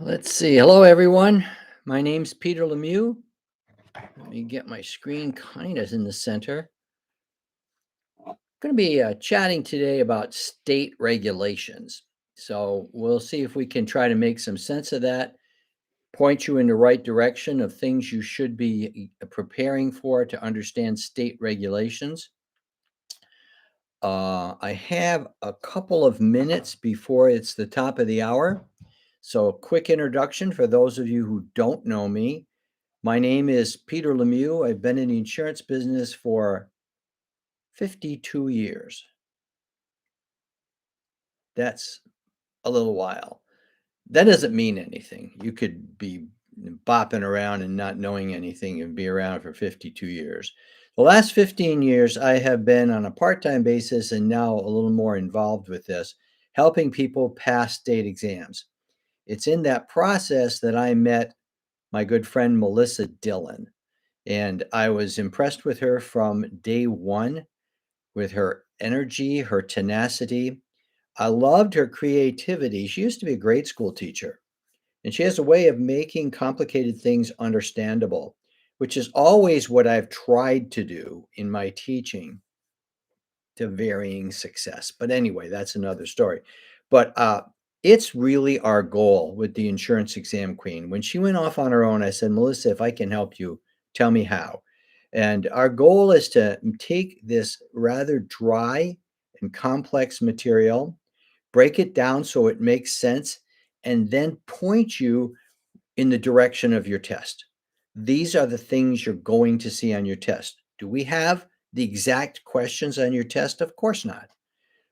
Let's see. Hello, everyone. My name's Peter Lemieux. Let me get my screen kind of in the center. I'm going to be chatting today about state regulations. So we'll see if we can try to make some sense of that, point you in the right direction of things you should be preparing for to understand state regulations. I have a couple of minutes before it's the top of the hour. So, a quick introduction for those of you who don't know me. My name is Peter Lemieux. I've been in the insurance business for 52 years. That's a little while. That doesn't mean anything. You could be bopping around and not knowing anything and be around for 52 years. The last 15 years, I have been on a part time basis and now a little more involved with this, helping people pass state exams. It's in that process that I met my good friend Melissa Dillon. And I was impressed with her from day one, with her energy, her tenacity. I loved her creativity. She used to be a grade school teacher, and she has a way of making complicated things understandable, which is always what I've tried to do in my teaching to varying success. But anyway, that's another story. But it's really our goal with the insurance exam queen. When she went off on her own, I said, Melissa, if I can help you, tell me how. And our goal is to take this rather dry and complex material, break it down so it makes sense, and then point you in the direction of your test. These are the things you're going to see on your test. Do we have the exact questions on your test? Of course not.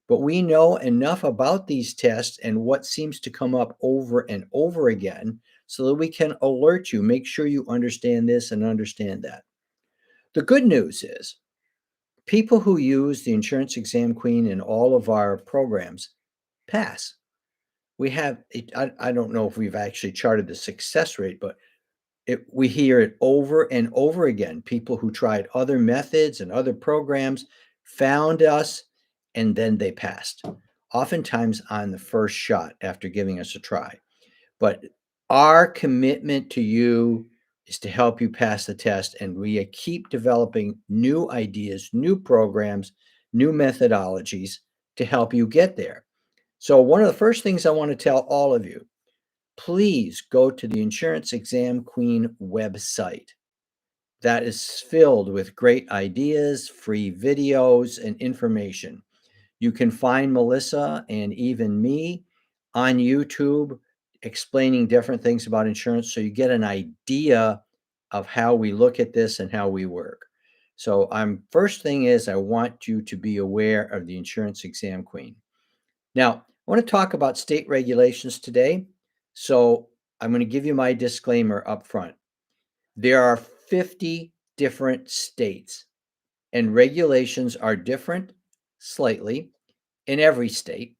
But we know enough about these tests and what seems to come up over and over again so that we can alert you, make sure you understand this and understand that. The good news is people who use the Insurance Exam Queen in all of our programs pass. We have, I don't know if we've actually charted the success rate, but we hear it over and over again. People who tried other methods and other programs found us and then they passed, oftentimes on the first shot after giving us a try. But our commitment to you is to help you pass the test, and we keep developing new ideas, new programs, new methodologies to help you get there. So, one of the first things I want to tell all of you, please go to the Insurance Exam Queen website. That is filled with great ideas, free videos, and information. You can find Melissa and even me on YouTube explaining different things about insurance so you get an idea of how we look at this and how we work. So, I'm first thing is I want you to be aware of the Insurance Exam Queen. Now, I want to talk about state regulations today. So, I'm going to give you my disclaimer up front. There are 50 different states, and regulations are different slightly in every state.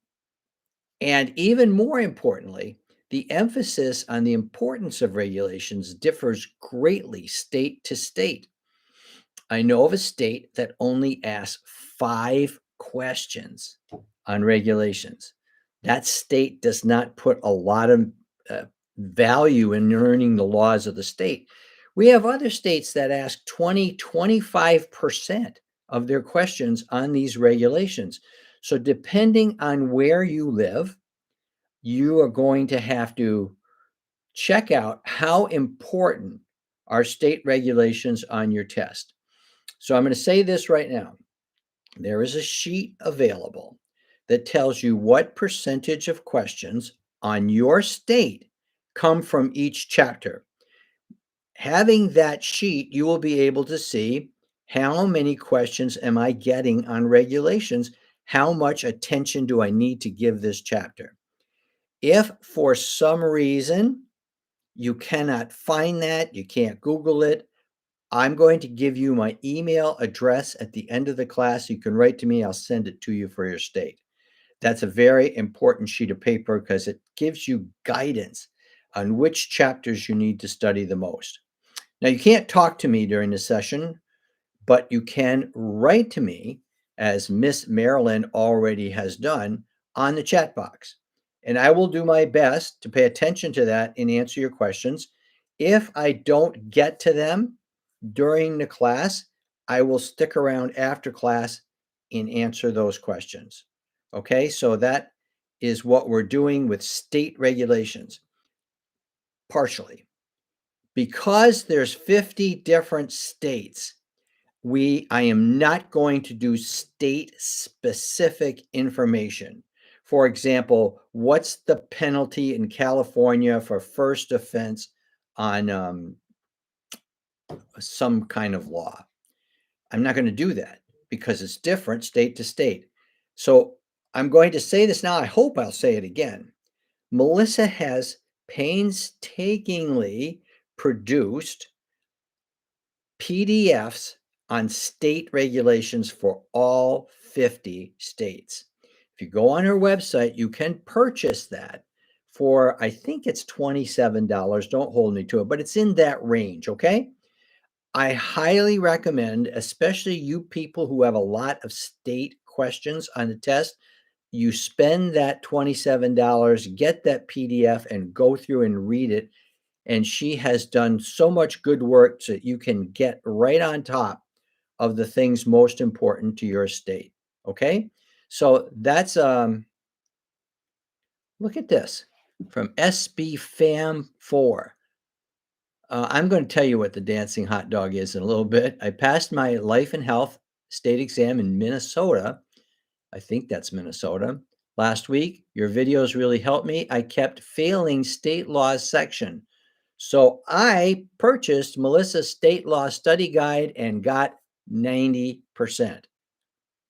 And even more importantly, the emphasis on the importance of regulations differs greatly state to state. I know of a state that only asks 5 questions on regulations. That state does not put a lot of value in learning the laws of the state. We have other states that ask 20, 25% of their questions on these regulations. So, depending on where you live, you are going to have to check out how important are state regulations on your test. So, I'm going to say this right now. There is a sheet available that tells you what percentage of questions on your state come from each chapter. Having that sheet, you will be able to see how many questions am I getting on regulations? How much attention do I need to give this chapter? If for some reason you cannot find that, you can't Google it, I'm going to give you my email address at the end of the class. You can write to me, I'll send it to you for your state. That's a very important sheet of paper because it gives you guidance on which chapters you need to study the most. Now, you can't talk to me during the session, but you can write to me, as Miss Marilyn already has done, on the chat box. And I will do my best to pay attention to that and answer your questions. If I don't get to them during the class, I will stick around after class and answer those questions. Okay, so that is what we're doing with state regulations, partially. Because there's 50 different states, I am not going to do state specific information. For example, what's the penalty in California for first offense on some kind of law? I'm not going to do that because it's different state to state. So I'm going to say this now. I hope I'll say it again. Melissa has painstakingly produced PDFs on state regulations for all 50 states. If you go on her website, you can purchase that for, I think it's $27. Don't hold me to it, but it's in that range. Okay. I highly recommend, especially you people who have a lot of state questions on the test, you spend that $27, get that PDF, and go through and read it. And she has done so much good work so that you can get right on top of the things most important to your state. Okay. So that's, look at this from SB FAM 4. I'm going to tell you what the dancing hot dog is in a little bit. I passed my life and health state exam in Minnesota. I think that's Minnesota. Last week, your videos really helped me. I kept failing state laws section. So I purchased Melissa's state law study guide and got 90%.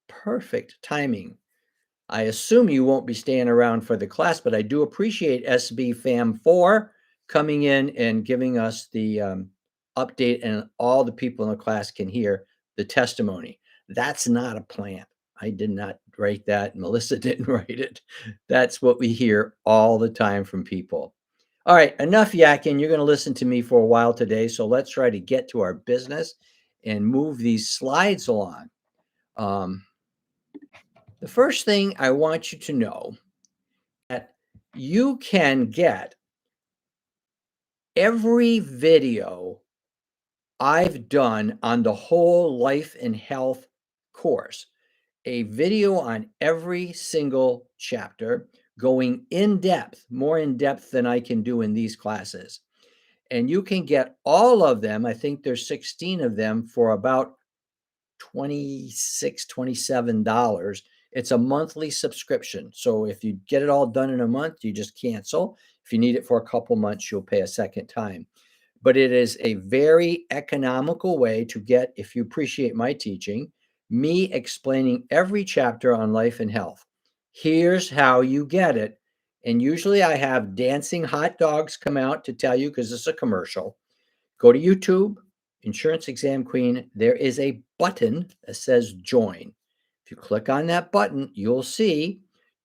Perfect timing. I assume you won't be staying around for the class, but I do appreciate SB Fam 4 coming in and giving us the update, and all the people in the class can hear the testimony. That's not a plant. I did not write that. Melissa didn't write it. That's what we hear all the time from people. All right, enough yakking. You're going to listen to me for a while today. So let's try to get to our business and move these slides along. Um, the first thing I want you to know that you can get every video I've done on the whole life and health course, a video on every single chapter, going in depth, more in depth than I can do in these classes. And you can get all of them. I think there's 16 of them for about $26, $27. It's a monthly subscription. So if you get it all done in a month, you just cancel. If you need it for a couple months, you'll pay a second time. But it is a very economical way to get, if you appreciate my teaching, me explaining every chapter on life and health. Here's how you get it. And usually I have dancing hot dogs come out to tell you, because it's a commercial. Go to YouTube, Insurance Exam Queen. There is a button that says join. If you click on that button, you'll see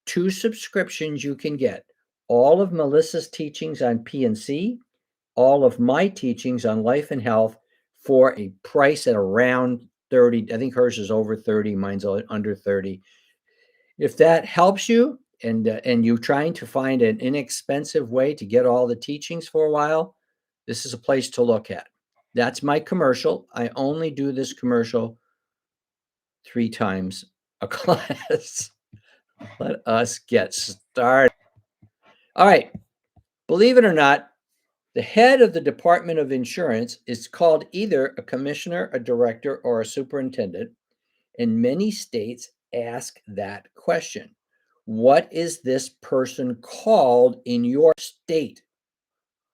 2 subscriptions you can get. All of Melissa's teachings on P&C, all of my teachings on life and health for a price at around 30. I think hers is over 30, mine's under 30. If that helps you, and you're trying to find an inexpensive way to get all the teachings for a while, this is a place to look at. That's my commercial. I only do this commercial 3 times a class. Let us get started. All right. Believe it or not, the head of the Department of Insurance is called either a commissioner, a director, or a superintendent. And many states ask that question. What is this person called in your state?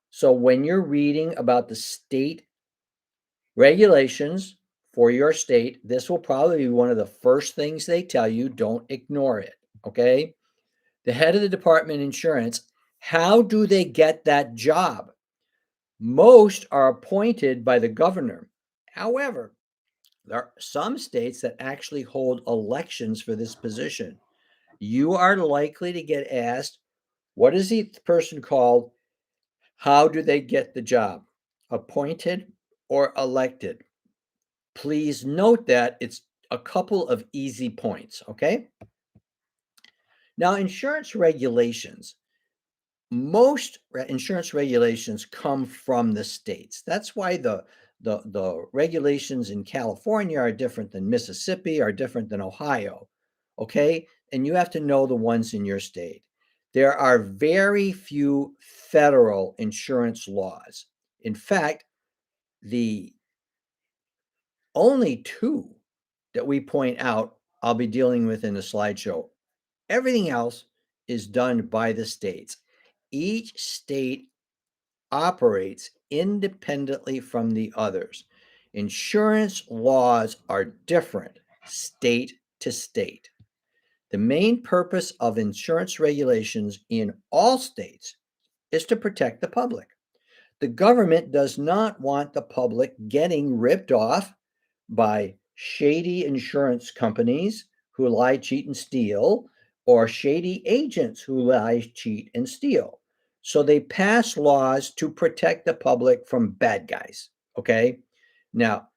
So when you're reading about the state regulations for your state, this will probably be one of the first things they tell you. Don't ignore it. Okay. The head of the Department of Insurance, how do they get that job? Most are appointed by the governor. However, there are some states that actually hold elections for this position. You are likely to get asked, what is the person called? How do they get the job? Appointed or elected? Please note that it's a couple of easy points, okay? Now, insurance regulations, most insurance regulations come from the states. That's why the regulations in California are different than Mississippi, are different than Ohio. Okay, and you have to know the ones in your state. There are very few federal insurance laws. In fact, the only two that we point out, I'll be dealing with in the slideshow. Everything else is done by the states. Each state operates independently from the others. Insurance laws are different state to state. The main purpose of insurance regulations in all states is to protect the public. The government does not want the public getting ripped off by shady insurance companies who lie, cheat, and steal, or shady agents who lie, cheat, and steal. So they pass laws to protect the public from bad guys. Okay. Now,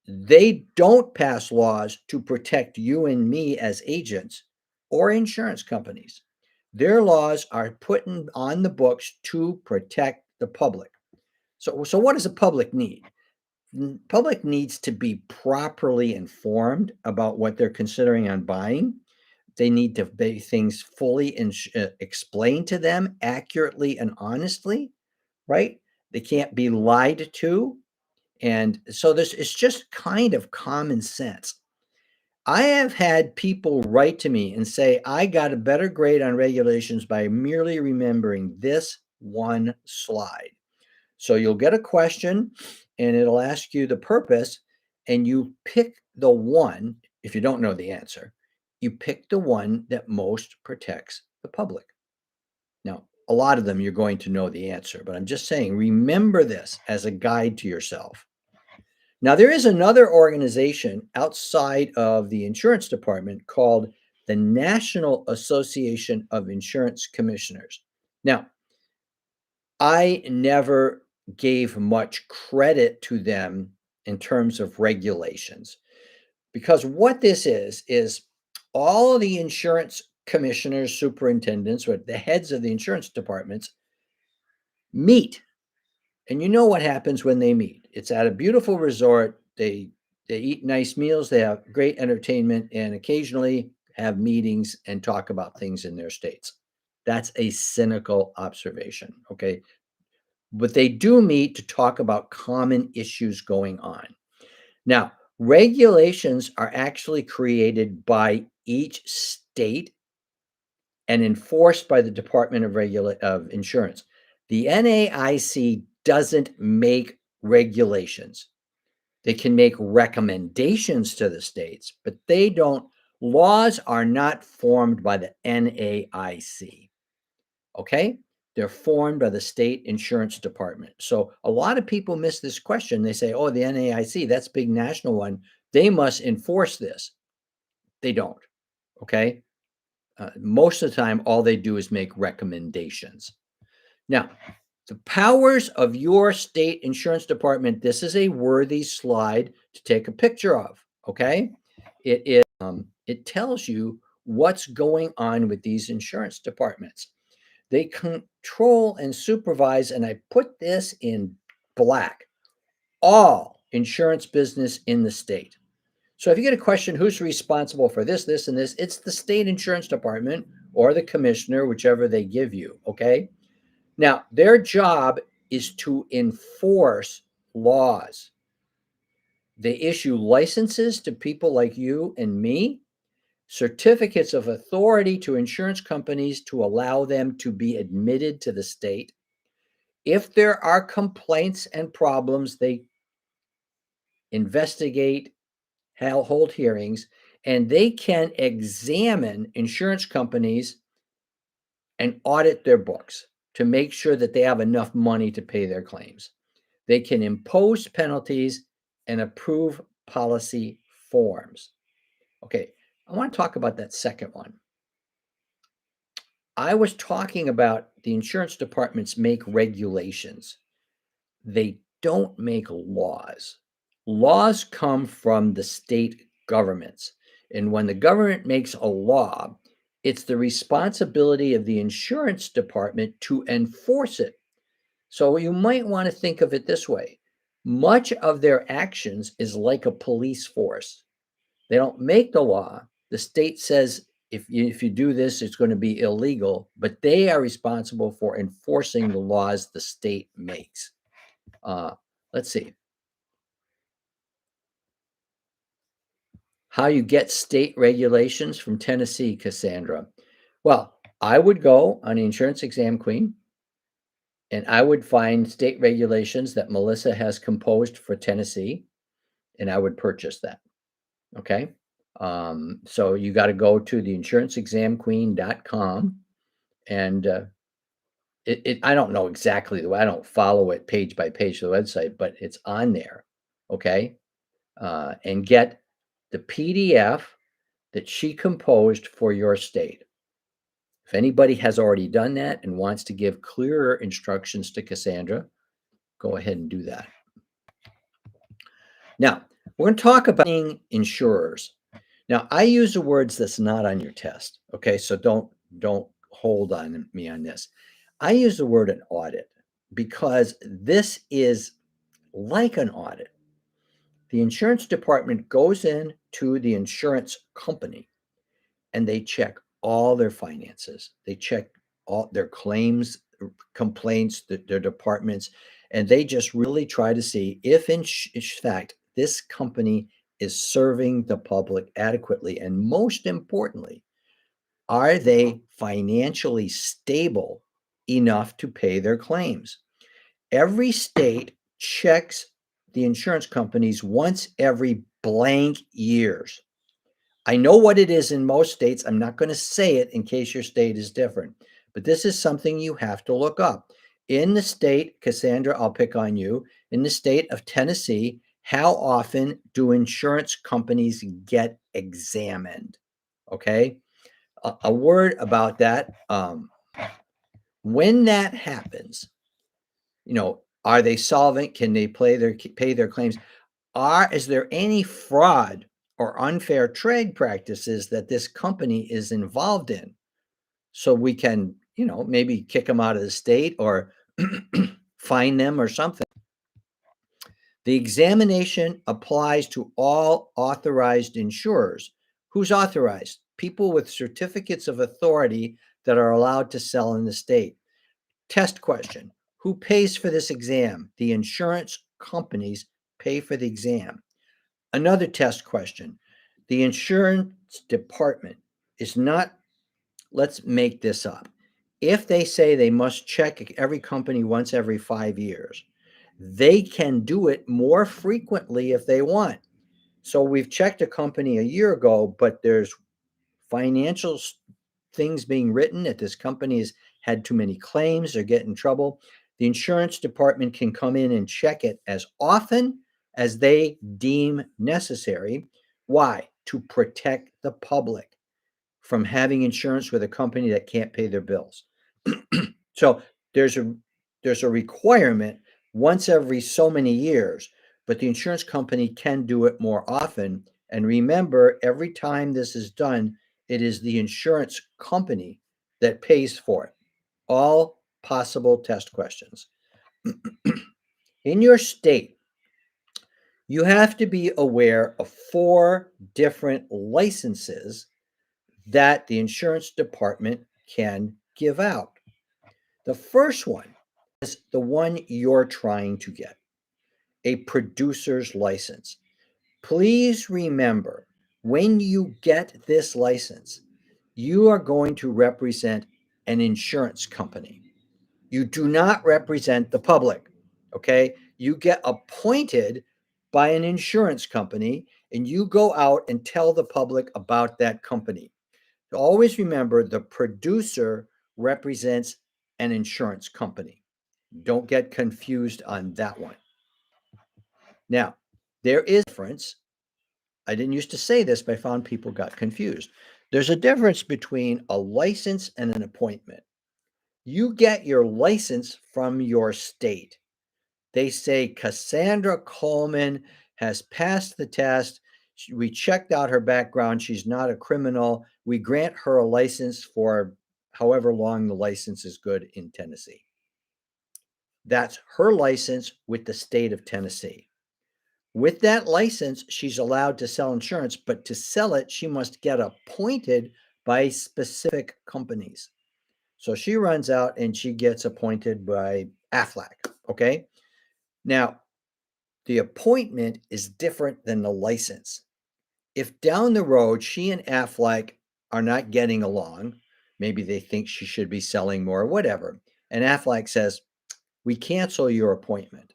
they don't pass laws to protect you and me as agents or insurance companies. Their laws are put on the books to protect the public. So what does the public need? Public needs to be properly informed about what they're considering on buying. They need to be things fully explained to them accurately and honestly, right? They can't be lied to. And so this is just kind of common sense. I have had people write to me and say, I got a better grade on regulations by merely remembering this one slide. So you'll get a question and it'll ask you the purpose, and you pick the one, if you don't know the answer, you pick the one that most protects the public. Now, a lot of them you're going to know the answer, but I'm just saying, remember this as a guide to yourself. Now, there is another organization outside of the insurance department called the National Association of Insurance Commissioners. Now, I never gave much credit to them in terms of regulations because what this is all of the insurance commissioners, superintendents, or the heads of the insurance departments meet. And you know what happens when they meet? It's at a beautiful resort. They eat nice meals, they have great entertainment, and occasionally have meetings and talk about things in their states. That's a cynical observation. Okay. But they do meet to talk about common issues going on. Now, regulations are actually created by each state and enforced by the Department of Insurance. The NAIC doesn't make regulations. They can make recommendations to the states, but they don't. Laws are not formed by the NAIC. Okay? They're formed by the state insurance department. So a lot of people miss this question. They say, oh, the NAIC, that's big national one. They must enforce this. They don't. Okay? Most of the time, all they do is make recommendations. Now, the powers of your state insurance department, this is a worthy slide to take a picture of. Okay? It tells you what's going on with these insurance departments. They control and supervise, and I put this in black, all insurance business in the state. So if you get a question, who's responsible for this, this, and this, it's the state insurance department or the commissioner, whichever they give you. Okay. Now, their job is to enforce laws. They issue licenses to people like you and me, certificates of authority to insurance companies to allow them to be admitted to the state. If there are complaints and problems, they investigate, hold hearings, and they can examine insurance companies and audit their books to make sure that they have enough money to pay their claims. They can impose penalties and approve policy forms. Okay, I want to talk about that second one. I was talking about the insurance departments make regulations. They don't make laws. Laws come from the state governments. And when the government makes a law, It's the responsibility of the insurance department to enforce it. So you might want to think of it this way. Much of their actions is like a police force. They don't make the law. The state says if you do this, it's going to be illegal, but they are responsible for enforcing the laws the state makes. Uh, let's see. How you get state regulations from Tennessee, Cassandra. Well, I would go on the Insurance Exam Queen and I would find state regulations that Melissa has composed for Tennessee and I would purchase that. Okay. So you got to go to the insuranceexamqueen.com and I don't know exactly the way, I don't follow it page by page of the website, but it's on there. Okay. And get the PDF that she composed for your state. If anybody has already done that and wants to give clearer instructions to Cassandra, go ahead and do that. Now, we're going to talk about insurers. Now, I use the words that's not on your test. Okay, so don't hold on me on this. I use the word an audit because this is like an audit. The insurance department goes in to the insurance company and they check all their finances. They check all their claims, complaints, their departments, and they just really try to see if, in fact, this company is serving the public adequately. And most importantly, are they financially stable enough to pay their claims? Every state checks the insurance companies once every blank years. I know what it is in most states. I'm not going to say it in case your state is different, but this is something you have to look up. In the state, Cassandra, I'll pick on you. In the state of Tennessee, how often do insurance companies get examined? Okay. A word about that. When that happens, are they solvent? Can they pay their claims? Is there any fraud or unfair trade practices that this company is involved in? So we can, maybe kick them out of the state or fine them or something. The examination applies to all authorized insurers. Who's authorized? People with certificates of authority that are allowed to sell in the state. Test question. Who pays for this exam? The insurance companies pay for the exam. Another test question. The insurance department is not, let's make this up. If they say they must check every company once every 5 years, they can do it more frequently if they want. So we've checked a company a year ago, but there's financial things being written that this company has had too many claims, they're getting in trouble. The insurance department can come in and check it as often as they deem necessary. Why? To protect the public from having insurance with a company that can't pay their bills. So there's a requirement once every so many years, but the insurance company can do it more often. And remember, every time this is done, it is the insurance company that pays for it. All possible test questions. In your state, you have to be aware of 4 different licenses that the insurance department can give out. The first one is the one you're trying to get, a producer's license. Please remember, when you get this license, you are going to represent an insurance company. You do not represent the public, okay? You get appointed by an insurance company and you go out and tell the public about that company. Always remember the producer represents an insurance company. Don't get confused on that one. Now, there is a difference. I didn't used to say this, but I found people got confused. There's a difference between a license and an appointment. You get your license from your state. They say Cassandra Coleman has passed the test. We checked out her background. She's not a criminal. We grant her a license for however long the license is good in Tennessee. That's her license with the state of Tennessee. With that license, she's allowed to sell insurance, but to sell it, she must get appointed by specific companies. So she runs out and she gets appointed by Aflac. Okay. Now, the appointment is different than the license. If down the road she and Aflac are not getting along, maybe they think she should be selling more, whatever, and Aflac says, we cancel your appointment.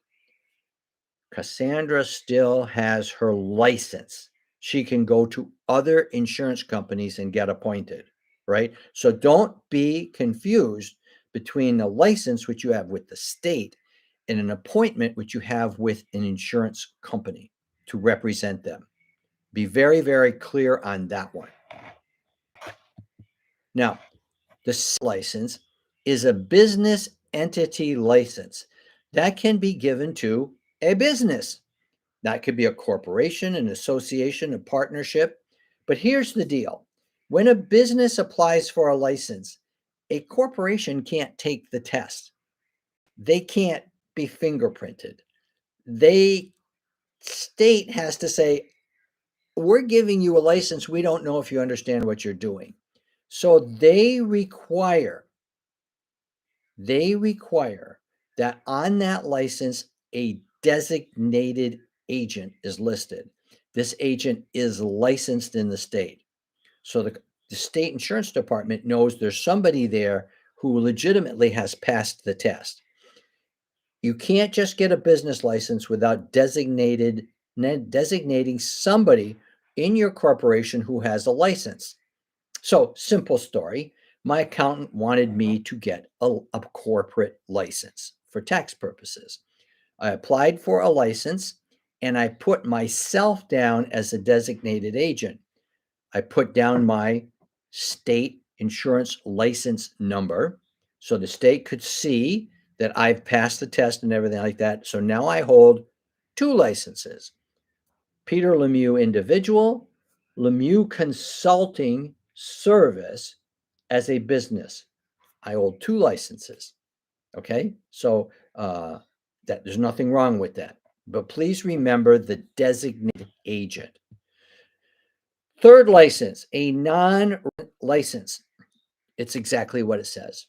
Cassandra still has her license. She can go to other insurance companies and get appointed, right? So don't be confused between a license, which you have with the state, and an appointment, which you have with an insurance company to represent them. Be very, very clear on that one. Now, the license is a business entity license that can be given to a business. That could be a corporation, an association, a partnership. But here's the deal. When a business applies for a license, a corporation can't take the test. They can't be fingerprinted. The state has to say, we're giving you a license. We don't know if you understand what you're doing. So they require that on that license, a designated agent is listed. This agent is licensed in the state. So the state insurance department knows there's somebody there who legitimately has passed the test. You can't just get a business license without designating somebody in your corporation who has a license. So, simple story. My accountant wanted me to get a corporate license for tax purposes. I applied for a license and I put myself down as a designated agent. I put down my state insurance license number so the state could see that I've passed the test and everything like that. So now I hold two licenses: Peter Lemieux individual, Lemieux Consulting Service as a business. I hold two licenses. Okay. So that there's nothing wrong with that. But please remember the designated agent. Third license, a non-license. It's exactly what it says.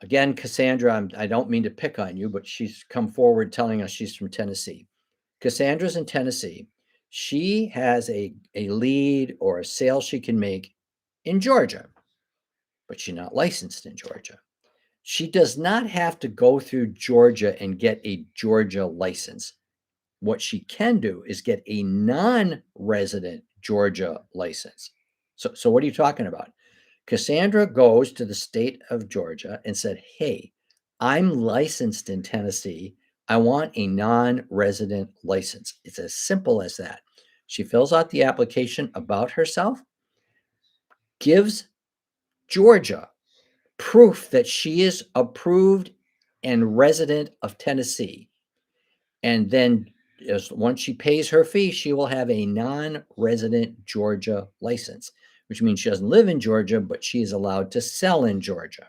Again, Cassandra, I don't mean to pick on you, but she's come forward telling us she's from Tennessee. Cassandra's in Tennessee. She has a lead or a sale she can make in Georgia, but she's not licensed in Georgia. She does not have to go through Georgia and get a Georgia license. What she can do is get a non-resident Georgia license. So what are you talking about? Cassandra goes to the state of Georgia and said, hey, I'm licensed in Tennessee. I want a non-resident license. It's as simple as that. She fills out the application about herself, gives Georgia proof that she is approved and resident of Tennessee. And then once she pays her fee, she will have a non-resident Georgia license, which means she doesn't live in Georgia, but she is allowed to sell in Georgia.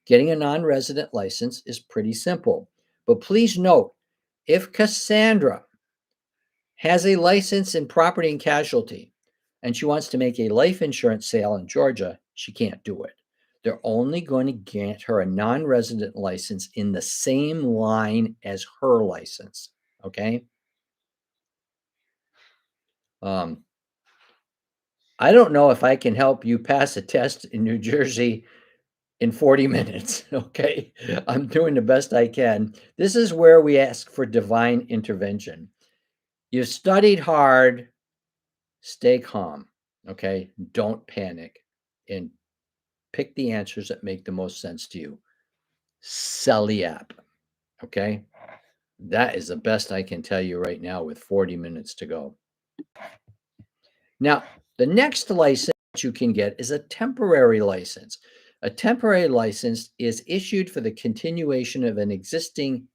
Getting a non-resident license is pretty simple. But please note, if Cassandra has a license in property and casualty and she wants to make a life insurance sale in Georgia, she can't do it. They're only going to grant her a non-resident license in the same line as her license. Okay. I don't know if I can help you pass a test in New Jersey in 40 minutes. Okay. I'm doing the best I can. This is where we ask for divine intervention. You've studied hard, stay calm. Okay. Don't panic and pick the answers that make the most sense to you. Sell the app. Okay. That is the best I can tell you right now with 40 minutes to go. Now, the next license you can get is a temporary license. A temporary license is issued for the continuation of an existing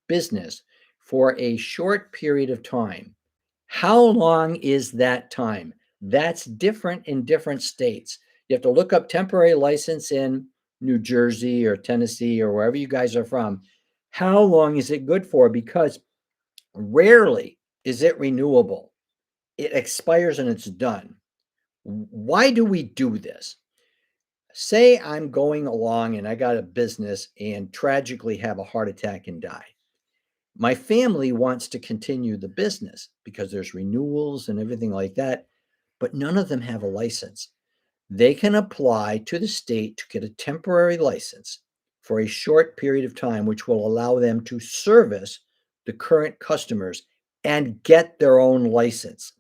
business for a short period of time. How long is that time? That's different in different states. You have to look up temporary license in New Jersey or Tennessee or wherever you guys are from. How long is it good for? Because rarely is it renewable. It expires and it's done. Why do we do this? Say I'm going along and I got a business and tragically have a heart attack and die. My family wants to continue the business because there's renewals and everything like that, but none of them have a license. They can apply to the state to get a temporary license for a short period of time, which will allow them to service the current customers and get their own license.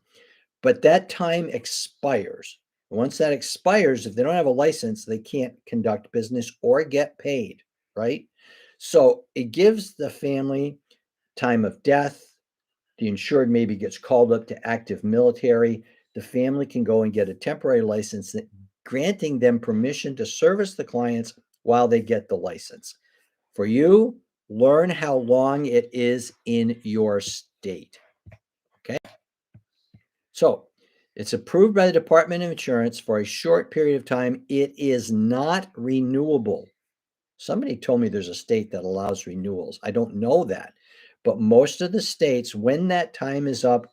But that time expires. Once that expires, if they don't have a license, they can't conduct business or get paid, right? So it gives the family time of death. The insured maybe gets called up to active military. The family can go and get a temporary license, granting them permission to service the clients while they get the license. For you, learn how long it is in your state. Okay. So it's approved by the Department of Insurance for a short period of time. It is not renewable. Somebody told me there's a state that allows renewals. I don't know that. But most of the states, when that time is up,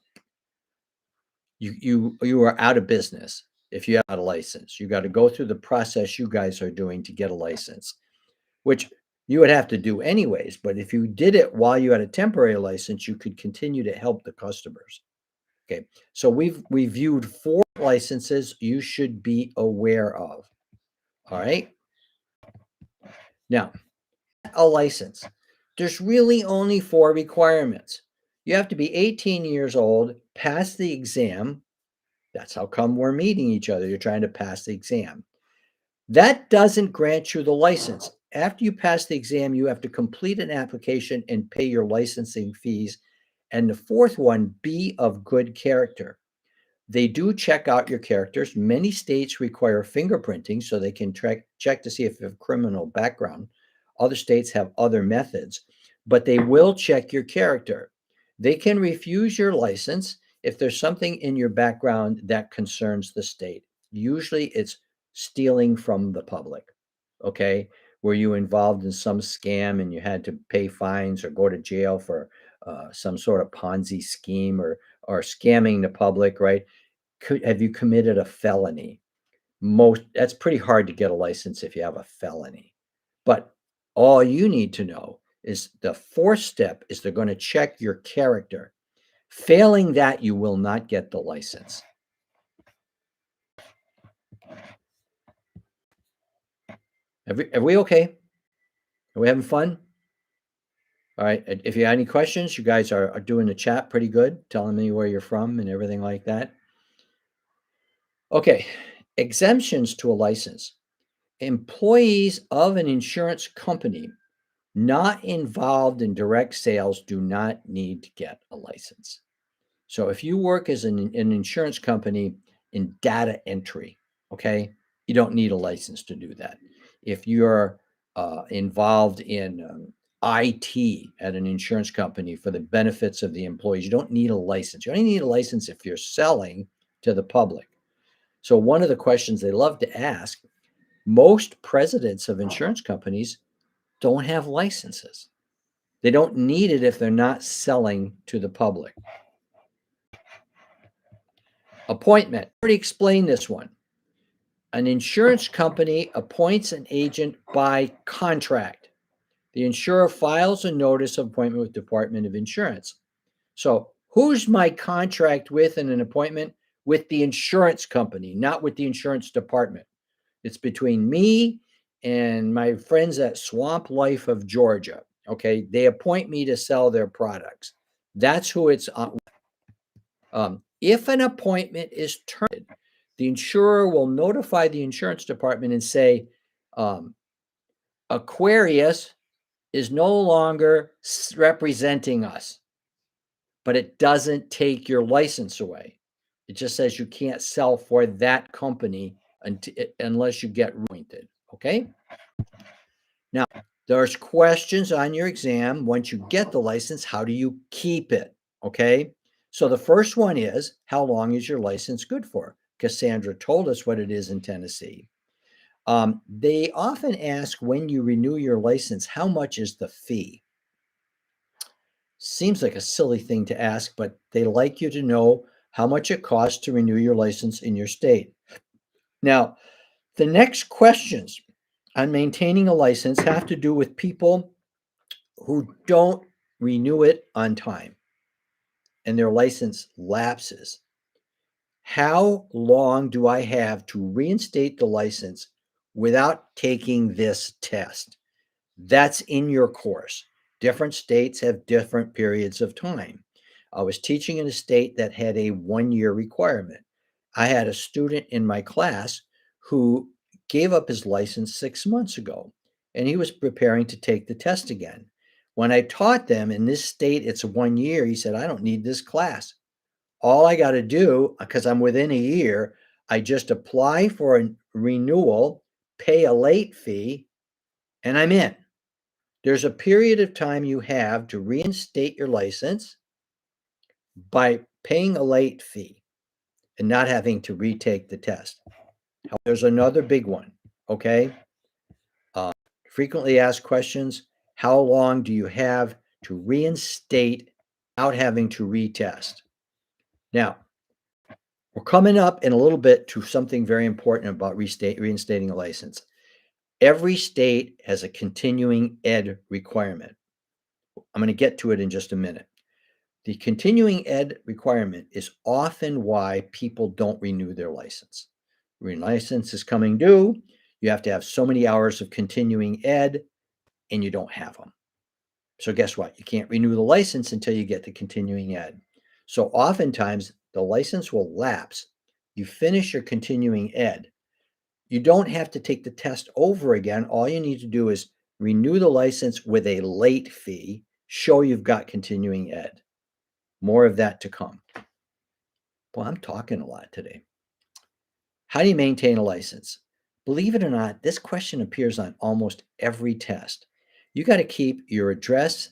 you are out of business if you have a license. You got to go through the process you guys are doing to get a license, which you would have to do anyways. But if you did it while you had a temporary license, you could continue to help the customers. Okay, so we've reviewed 4 licenses you should be aware of. All right. Now, a license. There's really only 4 requirements. You have to be 18 years old, pass the exam. That's how come we're meeting each other. You're trying to pass the exam. That doesn't grant you the license. After you pass the exam, you have to complete an application and pay your licensing fees. And the 4th one, be of good character. They do check out your characters. Many states require fingerprinting so they can check to see if you have a criminal background. Other states have other methods, but they will check your character. They can refuse your license if there's something in your background that concerns the state. Usually it's stealing from the public. Okay. Were you involved in some scam and you had to pay fines or go to jail for some sort of Ponzi scheme or scamming the public, right? Have you committed a felony? That's pretty hard to get a license if you have a felony. But all you need to know is the 4th step is they're going to check your character. Failing that, you will not get the license. Are we okay? Are we having fun? All right. If you have any questions, you guys are doing the chat pretty good, telling me where you're from and everything like that. Okay. Exemptions to a license. Employees of an insurance company not involved in direct sales do not need to get a license. So if you work as an insurance company in data entry, okay, you don't need a license to do that. If you're involved in IT at an insurance company for the benefits of the employees, you don't need a license. You only need a license if you're selling to the public. So one of the questions they love to ask, most presidents of insurance companies don't have licenses. They don't need it if they're not selling to the public. Appointment. I already explained this one. An insurance company appoints an agent by contract. The insurer files a notice of appointment with Department of Insurance. So who's my contract with in an appointment? With the insurance company, not with the insurance department. It's between me and my friends at Swamp Life of Georgia. Okay, they appoint me to sell their products. That's who it's on. If an appointment is terminated, the insurer will notify the insurance department and say, Aquarius is no longer representing us, but it doesn't take your license away. It just says you can't sell for that company unless you get appointed. Okay. Now, there's questions on your exam. Once you get the license, how do you keep it? Okay. So the first one is, how long is your license good for? Cassandra told us what it is in Tennessee. They often ask when you renew your license, how much is the fee? Seems like a silly thing to ask, but they like you to know how much it costs to renew your license in your state. Now, the next questions on maintaining a license have to do with people who don't renew it on time and their license lapses. How long do I have to reinstate the license without taking this test? That's in your course. Different states have different periods of time. I was teaching in a state that had a 1 year requirement. I had a student in my class who gave up his license 6 months ago, and he was preparing to take the test again. When I taught them in this state, it's 1 year, he said, I don't need this class. All I got to do, because I'm within a year, I just apply for a renewal, pay a late fee, and I'm in. There's a period of time you have to reinstate your license by paying a late fee and not having to retake the test. There's another big one, okay? Uh, Frequently asked questions. How long do you have to reinstate without having to retest? Now, we're coming up in a little bit to something very important about reinstating a license. Every state has a continuing ed requirement. I'm going to get to it in just a minute. The continuing ed requirement is often why people don't renew their license. Your license is coming due. You have to have so many hours of continuing ed, and you don't have them. So guess what? You can't renew the license until you get the continuing ed. So oftentimes the license will lapse. You finish your continuing ed. You don't have to take the test over again. All you need to do is renew the license with a late fee, show you've got continuing ed. More of that to come. Well, I'm talking a lot today. How do you maintain a license? Believe it or not, this question appears on almost every test. You got to keep your address.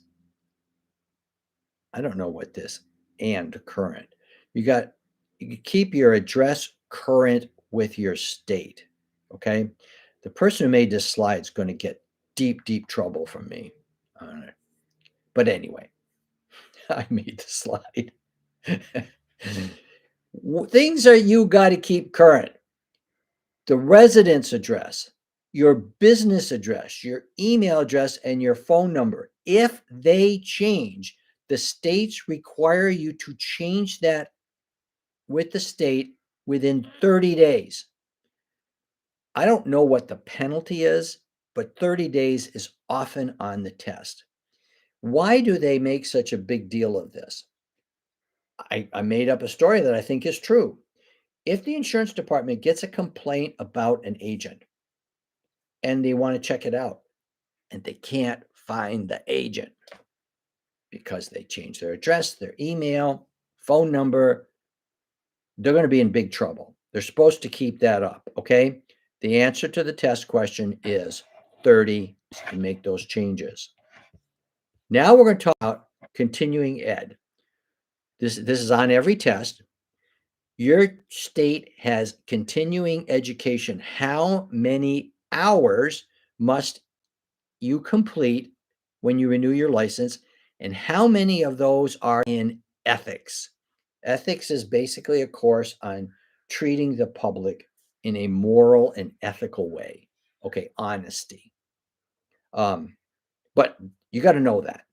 I don't know what this and current. You keep your address current with your state. Okay. The person who made this slide is going to get deep trouble from me. But anyway, I made the slide. Things that you got to keep current: the residence address, your business address, your email address, and your phone number. If they change, the states require you to change that with the state within 30 days. I don't know what the penalty is, but 30 days is often on the test. Why do they make such a big deal of this? I made up a story that I think is true. If the insurance department gets a complaint about an agent and they want to check it out and they can't find the agent because they changed their address, their email, phone number, they're going to be in big trouble. They're supposed to keep that up, okay? The answer to the test question is 30 to make those changes. Now we're going to talk about continuing ed. This is on every test. Your state has continuing education. How many hours must you complete when you renew your license, and how many of those are in ethics? Ethics is basically a course on treating the public in a moral and ethical way. Okay, honesty. But you got to know that.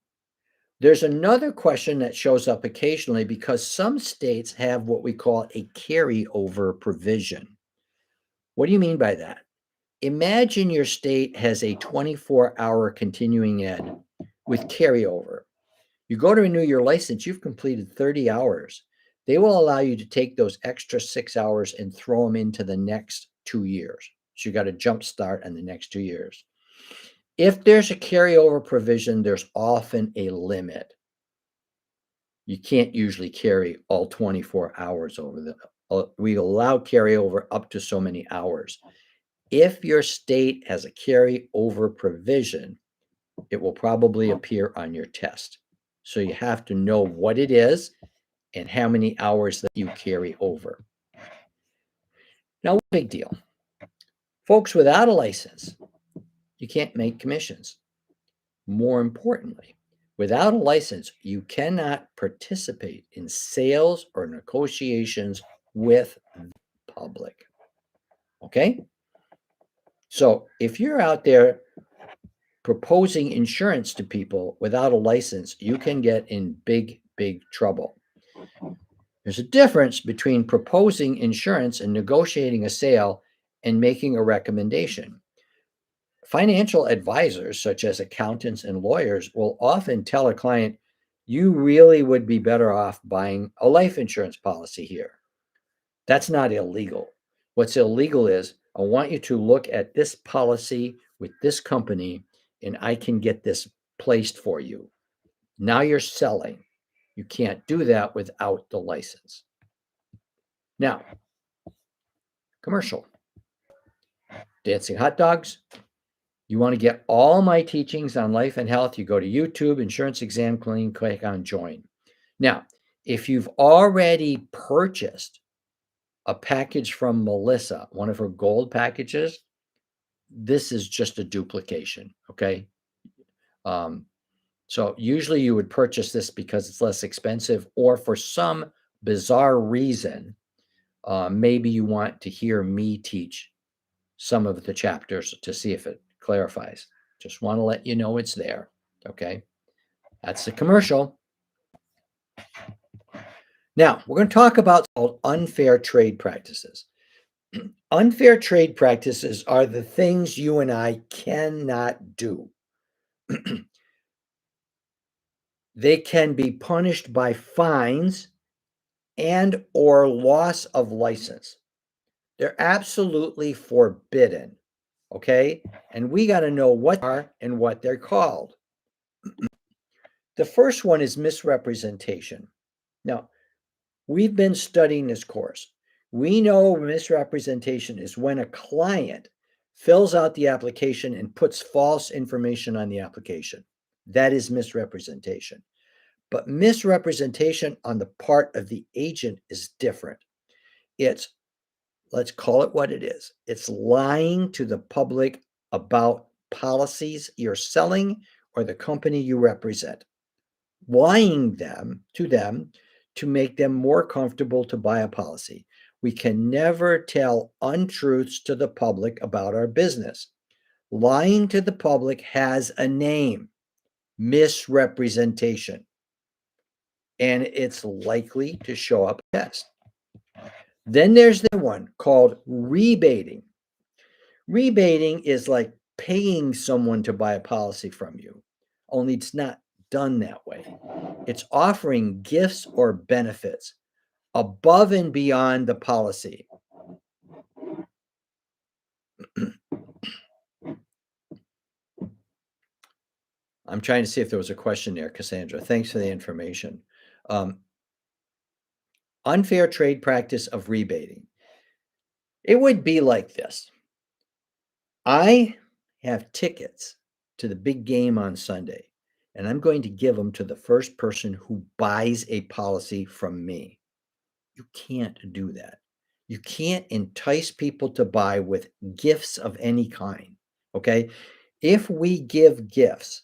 There's another question that shows up occasionally because some states have what we call a carryover provision. What do you mean by that? Imagine your state has a 24-hour continuing ed with carryover. You go to renew your license, you've completed 30 hours. They will allow you to take those extra 6 hours and throw them into the next 2 years. So you got a jump start on the next 2 years. If there's a carryover provision, there's often a limit. You can't usually carry all 24 hours over we allow carryover up to so many hours. If your state has a carryover provision, it will probably appear on your test. So you have to know what it is and how many hours that you carry over. Now, big deal. Folks, without a license, you can't make commissions. More importantly, without a license, you cannot participate in sales or negotiations with the public. Okay? So if you're out there proposing insurance to people without a license, you can get in big, big trouble. There's a difference between proposing insurance and negotiating a sale and making a recommendation. Financial advisors, such as accountants and lawyers, will often tell a client, you really would be better off buying a life insurance policy here. That's not illegal. What's illegal is, I want you to look at this policy with this company, and I can get this placed for you. Now you're selling. You can't do that without the license. Now, commercial. Dancing hot dogs. You want to get all my teachings on life and health, you go to YouTube, Insurance Exam Clean, click on join. Now, if you've already purchased a package from Melissa, one of her gold packages, this is just a duplication, okay? So usually you would purchase this because it's less expensive, or for some bizarre reason, maybe you want to hear me teach some of the chapters to see if it clarifies. Just want to let you know it's there, okay? That's the commercial. Now, we're going to talk about unfair trade practices. Unfair trade practices are the things you and I cannot do. They can be punished by fines and or loss of license. They're absolutely forbidden, okay? And we got to know what they are and what they're called. The first one is misrepresentation. Now, we've been studying this course. We know misrepresentation is when a client fills out the application and puts false information on the application. That is misrepresentation. But misrepresentation on the part of the agent is different. It's, let's call it what it is. It's lying to the public about policies you're selling or the company you represent. Lying to them to make them more comfortable to buy a policy. We can never tell untruths to the public about our business. Lying to the public has a name, misrepresentation, and it's likely to show up in the test. Then there's the one called rebating. Rebating is like paying someone to buy a policy from you, only it's not done that way. It's offering gifts or benefits above and beyond the policy. I'm trying to see if there was a question there, Cassandra. Thanks for the information. Unfair trade practice of rebating. It would be like this. I have tickets to the big game on Sunday, and I'm going to give them to the first person who buys a policy from me. You can't do that. You can't entice people to buy with gifts of any kind, okay? If we give gifts,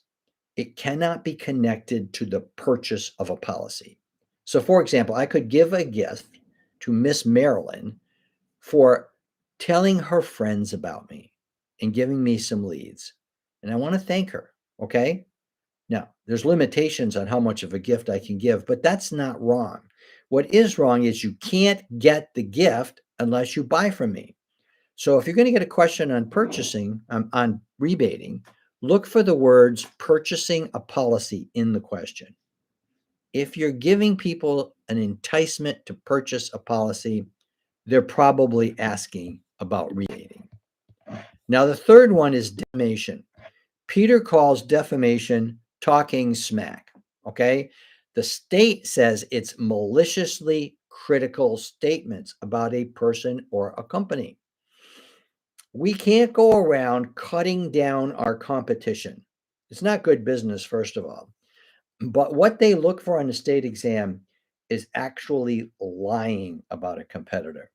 it cannot be connected to the purchase of a policy. So, for example, I could give a gift to Miss Marilyn for telling her friends about me and giving me some leads. And I want to thank her, okay? Now, there's limitations on how much of a gift I can give, but that's not wrong. What is wrong is you can't get the gift unless you buy from me. So if you're going to get a question on purchasing, on rebating, look for the words purchasing a policy in the question. If you're giving people an enticement to purchase a policy, they're probably asking about rebating. Now, the third one is defamation. Peter calls defamation talking smack, okay? The state says it's maliciously critical statements about a person or a company. We can't go around cutting down our competition. It's not good business, first of all. But what they look for on the state exam is actually lying about a competitor,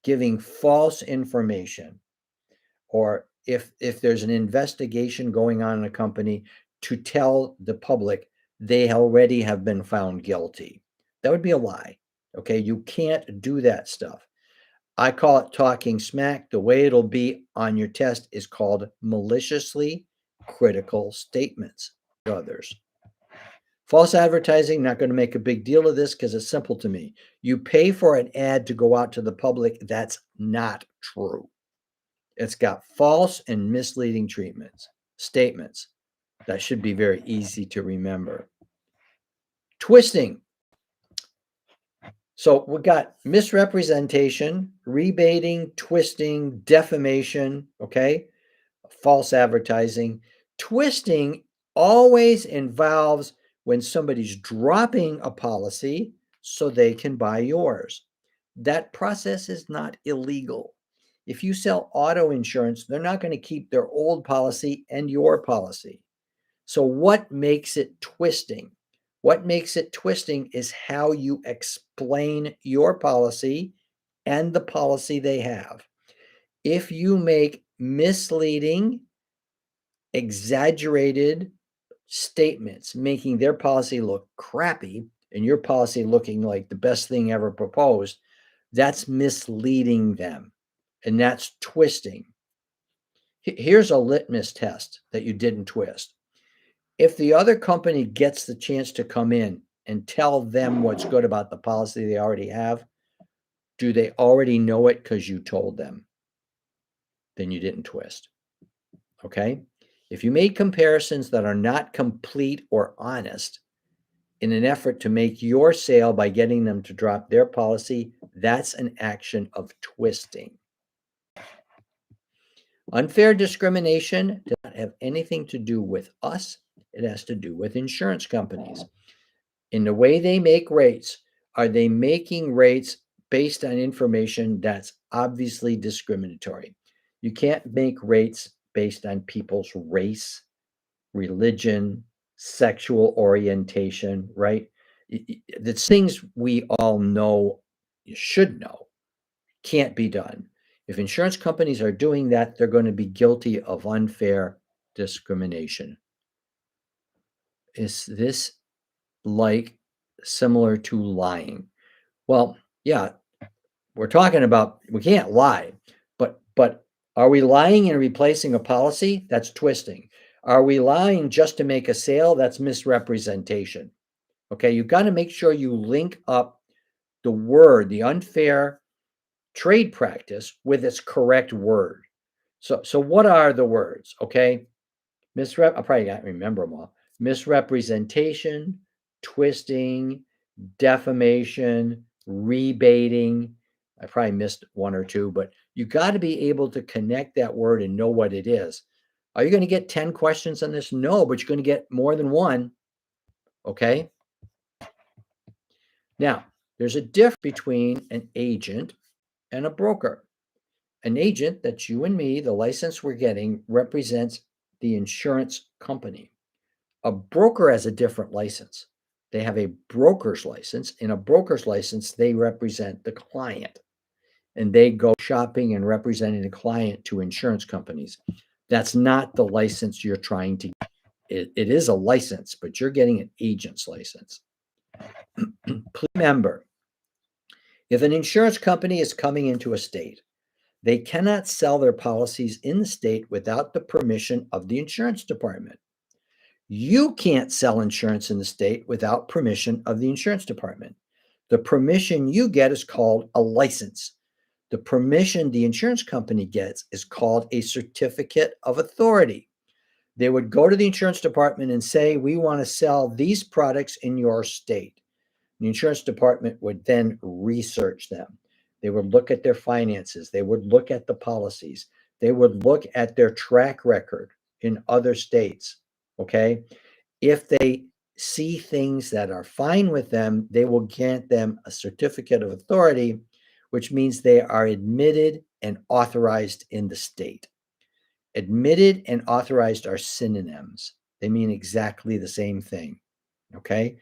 giving false information, or if there's an investigation going on in a company, to tell the public they already have been found guilty. That would be a lie. Okay, you can't do that stuff. I call it talking smack. The way it'll be on your test is called maliciously critical statements to others. False advertising, not going to make a big deal of this because it's simple to me. You pay for an ad to go out to the public. That's not true. It's got false and misleading statements. That should be very easy to remember. Twisting. So we got misrepresentation, rebating, twisting, defamation, okay? False advertising. Twisting always involves when somebody's dropping a policy so they can buy yours. That process is not illegal. If you sell auto insurance, they're not going to keep their old policy and your policy. So, what makes it twisting? What makes it twisting is how you explain your policy and the policy they have. If you make misleading, exaggerated statements, making their policy look crappy and your policy looking like the best thing ever proposed, that's misleading them. And that's twisting. Here's a litmus test that you didn't twist. If the other company gets the chance to come in and tell them what's good about the policy they already have, do they already know it because you told them? Then you didn't twist. Okay? If you made comparisons that are not complete or honest in an effort to make your sale by getting them to drop their policy, that's an action of twisting. Unfair discrimination does not have anything to do with us. It has to do with insurance companies. In the way they make rates, are they making rates based on information that's obviously discriminatory? You can't make rates based on people's race, religion, sexual orientation, right? The things we all know, you should know, can't be done. If insurance companies are doing that, they're going to be guilty of unfair discrimination. Is this like similar to lying? Well, yeah, we're talking about we can't lie, but are we lying and replacing a policy? That's twisting. Are we lying just to make a sale? That's misrepresentation. Okay, you've got to make sure you link up the word, the unfair trade practice, with its correct word. So what are the words? Okay, I probably can't remember them all. Misrepresentation, twisting, defamation, rebating. I probably missed one or two, but you got to be able to connect that word and know what it is. Are you going to get 10 questions on this? No, but you're going to get more than one. Okay. Now, there's a difference between an agent and a broker. An agent, that's you and me, the license we're getting, represents the insurance company. A broker has a different license. They have a broker's license. In a broker's license, they represent the client and they go shopping and representing the client to insurance companies. That's not the license you're trying to get. It is a license, but you're getting an agent's license. Please remember, if an insurance company is coming into a state, they cannot sell their policies in the state without the permission of the insurance department. You can't sell insurance in the state without permission of the insurance department. The permission you get is called a license. The permission the insurance company gets is called a certificate of authority. They would go to the insurance department and say, we want to sell these products in your state. The insurance department would then research them. They would look at their finances. They would look at the policies. They would look at their track record in other states. Okay. If they see things that are fine with them, they will grant them a certificate of authority, which means they are admitted and authorized in the state. Admitted and authorized are synonyms. They mean exactly the same thing. Okay.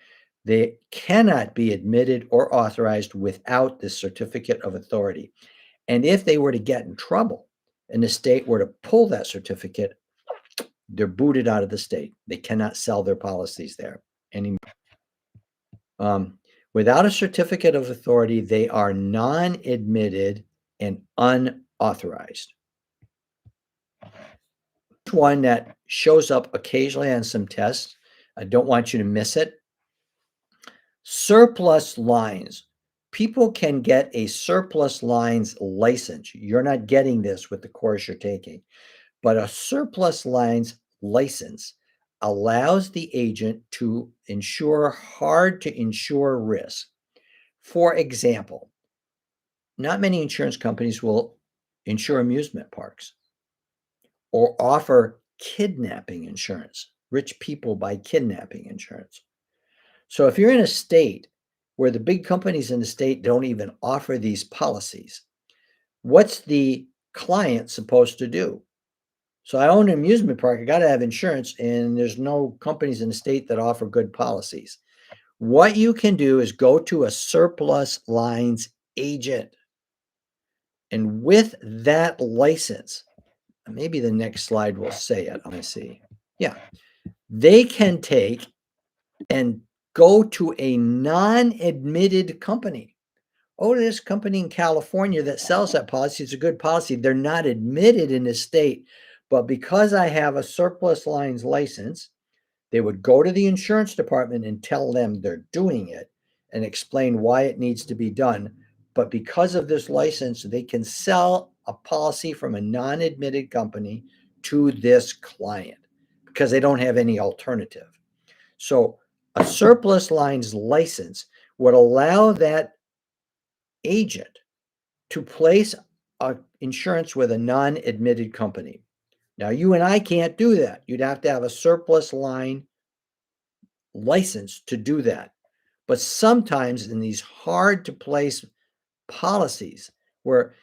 They cannot be admitted or authorized without this certificate of authority. And if they were to get in trouble and the state were to pull that certificate, they're booted out of the state. They cannot sell their policies there anymore. Without a certificate of authority, they are non-admitted and unauthorized. One that shows up occasionally on some tests. I don't want you to miss it. Surplus lines. People can get a surplus lines license. You're not getting this with the course you're taking, but a surplus lines license allows the agent to insure hard to insure risk. For example, not many insurance companies will insure amusement parks or offer kidnapping insurance. Rich people buy kidnapping insurance. So if you're in a state where the big companies in the state don't even offer these policies, what's the client supposed to do? So I own an amusement park, I got to have insurance, and there's no companies in the state that offer good policies. What you can do is go to a surplus lines agent. And with that license, maybe the next slide will say it. Let me see. Yeah. They can take and go to a non-admitted company. Oh, this company in California that sells that policy is a good policy. They're not admitted in this state, but because I have a surplus lines license, they would go to the insurance department and tell them they're doing it and explain why it needs to be done. But because of this license, they can sell a policy from a non-admitted company to this client because they don't have any alternative. So a surplus lines license would allow that agent to place insurance with a non-admitted company. Now, you and I can't do that. You'd have to have a surplus line license to do that. But sometimes in these hard to place policies where,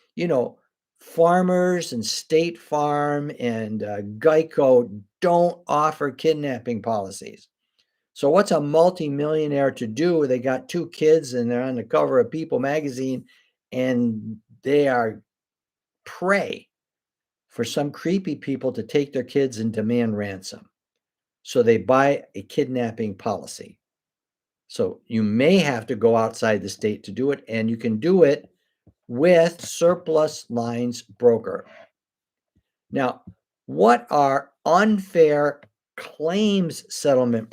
Farmers and State Farm and Geico don't offer kidnapping policies. So what's a multimillionaire to do? They got 2 kids and they're on the cover of People magazine and they are prey for some creepy people to take their kids and demand ransom. So they buy a kidnapping policy. So you may have to go outside the state to do it, and you can do it with surplus lines broker. Now, what are unfair claims settlement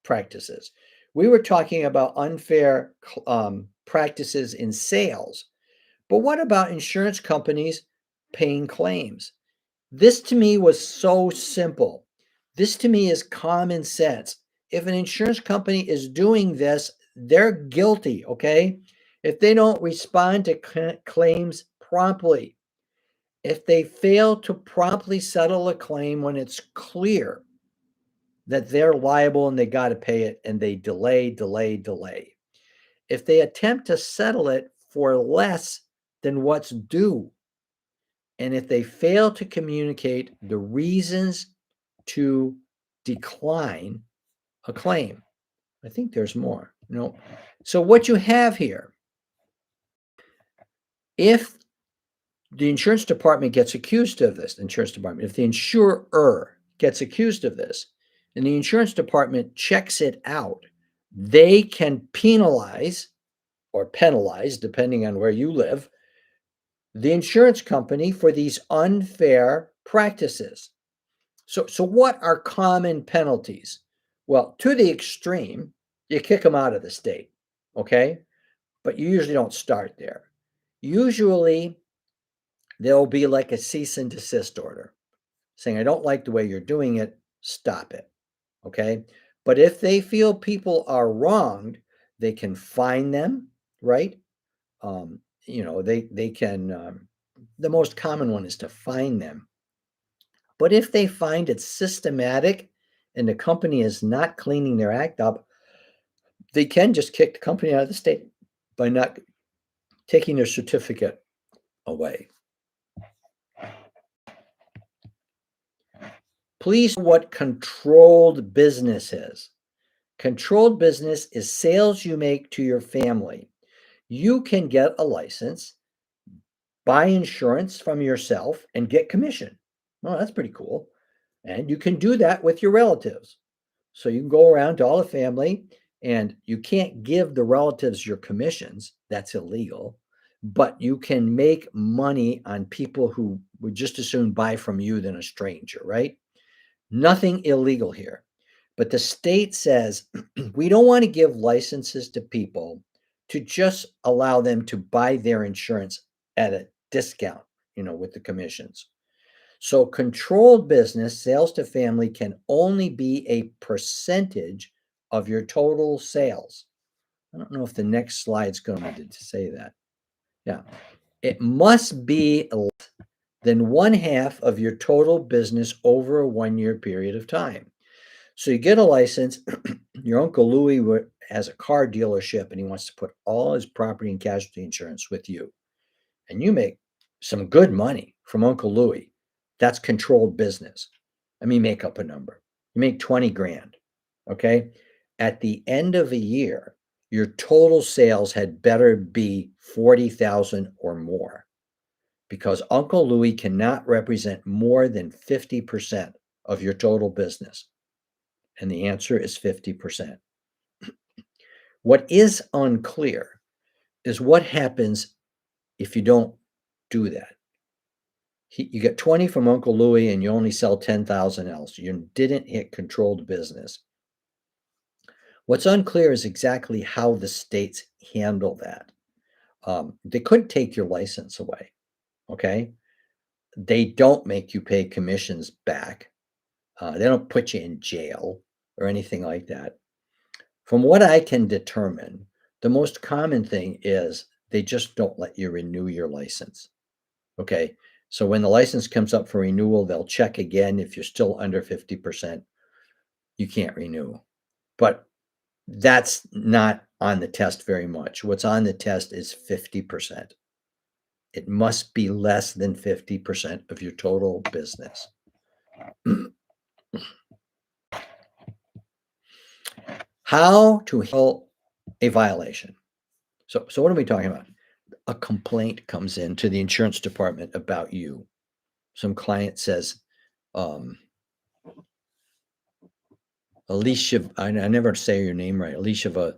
practices? We were talking about unfair practices in sales, but what about insurance companies paying claims? This to me was so simple. This to me is common sense. If an insurance company is doing this, they're guilty, okay? If they don't respond to claims promptly, if they fail to promptly settle a claim when it's clear that they're liable and they got to pay it and they delay, if they attempt to settle it for less than what's due, and if they fail to communicate the reasons to decline a claim. I think there's more. No. So what you have here, if the insurance department gets accused of this, if the insurer gets accused of this, and the insurance department checks it out, they can penalize or penalize, depending on where you live, the insurance company for these unfair practices. So what are common penalties? Well, to the extreme, you kick them out of the state, okay? But you usually don't start there. Usually, there'll be like a cease and desist order saying, I don't like the way you're doing it, stop it, okay? But if they feel people are wronged, they can fine them, right? They can, the most common one is to fine them. But if they find it systematic and the company is not cleaning their act up, they can just kick the company out of the state by not taking their certificate away. Please know what controlled business is. Controlled business is sales you make to your family. You can get a license, buy insurance from yourself, and get commission. Well, that's pretty cool. And you can do that with your relatives. So you can go around to all the family, and you can't give the relatives your commissions. That's illegal. But you can make money on people who would just as soon buy from you than a stranger, right? Nothing illegal here. But the state says we don't want to give licenses to people to just allow them to buy their insurance at a discount, with the commissions. So controlled business sales to family can only be a percentage of your total sales. I don't know if the next slide's going to say that. Yeah. It must be less than one half of your total business over a 1 year period of time. So you get a license. Your Uncle Louis has a car dealership and he wants to put all his property and casualty insurance with you. And you make some good money from Uncle Louis. That's controlled business. Let me make up a number. You make 20 grand. Okay. At the end of a year, your total sales had better be 40,000 or more because Uncle Louis cannot represent more than 50% of your total business. And the answer is 50%. What is unclear is what happens if you don't do that. You get 20 from Uncle Louis and you only sell 10,000 else. You didn't hit controlled business. What's unclear is exactly how the states handle that. They couldn't take your license away, okay? They don't make you pay commissions back. They don't put you in jail or anything like that. From what I can determine, the most common thing is they just don't let you renew your license. Okay. So when the license comes up for renewal, they'll check again. If you're still under 50%, you can't renew. But that's not on the test very much. What's on the test is 50%. It must be less than 50% of your total business. How to handle a violation. So what are we talking about? A complaint comes in to the insurance department about you. Some client says, Alicia, I never say your name right. Alicia,